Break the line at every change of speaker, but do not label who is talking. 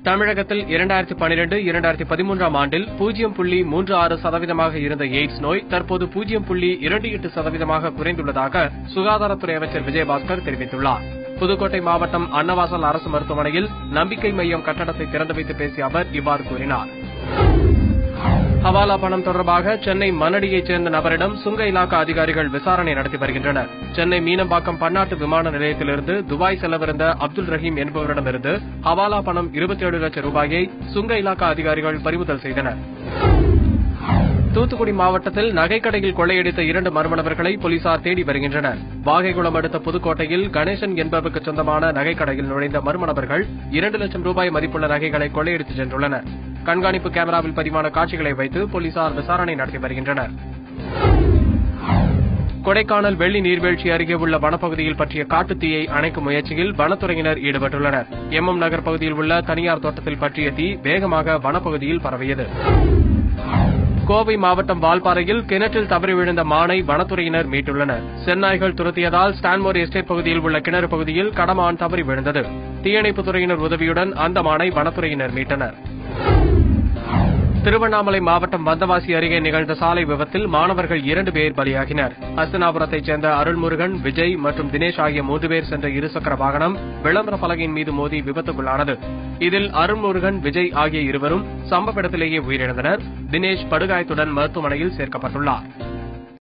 தமிழகத்தில் 2012, 2013 ஆண்டில் 0.36% இருந்த எய்ட்ஸ் நோய் தற்போது 0.28% குறைந்துள்ளதாக சுகாதாரத்துறை அமைச்சர் விஜயபாஸ்கர் தெரிவித்துள்ளார். புதுக்கோட்டை மாவட்டம் அன்னவாசல் அரசு மருத்துவமனையில் நம்பிக்கை மையம் கட்டடத்தை திறந்து வைத்து பேசிய அவர் இவ்வாறு கூறினார். ஹவாலா பணம் தொடர்பாக சென்னை மண்ணடியைச் சேர்ந்த நபரிடம் சுங்க இலாக்கா அதிகாரிகள் விசாரணை நடத்தி வருகின்றனர். சென்னை மீனம்பாக்கம் பன்னாட்டு விமான நிலையத்திலிருந்து துபாய் செல்லவிருந்த அப்துல் ரஹீம் என்பவரிடமிருந்து ஹவாலா பணம் 27 லட்சம் ரூபாயை சுங்க இலாக்கா அதிகாரிகள் பறிமுதல் செய்தனர். தூத்துக்குடி மாவட்டத்தில் நகைக்கடையில் கொள்ளையடித்த 2 மர்ம நபர்களை போலீசார் தேடி வருகின்றனர். வாகைக்குளம் அடுத்த புதுக்கோட்டையில் கணேசன் என்பவருக்கு சொந்தமான நகைக்கடையில் நுழைந்த மர்ம நபர்கள் 2 லட்சம் ரூபாய் மதிப்புள்ள நகைகளை கொள்ளையடித்து சென்றுள்ளனர். கண்காணிப்பு கேமராவில் பதிவான காட்சிகளை வைத்து போலீசார் விசாரணை நடத்தி வருகின்றனர். கொடைக்கானல் வெள்ளி நீர்வீழ்ச்சி அருகே உள்ள வனப்பகுதியில் பற்றிய காட்டுத்தீயை அணைக்கும் முயற்சியில் வனத்துறையினர் ஈடுபட்டுள்ளனர். எம்எம் நகர் பகுதியில் உள்ள தனியார் தோட்டத்தில் பற்றிய தீ வேகமாக வனப்பகுதியில் பரவியது. கோவை மாவட்டம் வால்பாறையில் கிணற்றில் தவறி விழுந்த மானை வனத்துறையினர் மீட்டுள்ளனர். செந்நாய்கள் துரத்தியதால் ஸ்டான்மோர் எஸ்டேட் பகுதியில் உள்ள கிணறு பகுதியில் கடமான் தவறி விழுந்தது. தீயணைப்புத் துறையினர் உதவியுடன் அந்த மானை வனத்துறையினர் மீட்டனர். திருவண்ணாமலை மாவட்டம் வந்தவாசி அருகே நிகழ்ந்த சாலை விபத்தில் மாணவர்கள் 2 பேர் பலியாகினர். ஹஸ்தினாபுரத்தைச் சேர்ந்த அருள்முருகன், விஜய் மற்றும் தினேஷ் ஆகிய 3 பேர் சென்ற இருசக்கர வாகனம் விளம்பர பலகையின் மீது மோதி விபத்துக்குள்ளானது. இதில் அருள்முருகன், விஜய் ஆகிய இருவரும் சம்பவ இடத்திலேயே உயிரிழந்தனர். தினேஷ் படுகாயத்துடன் மருத்துவமனையில் சேர்க்கப்பட்டுள்ளார்.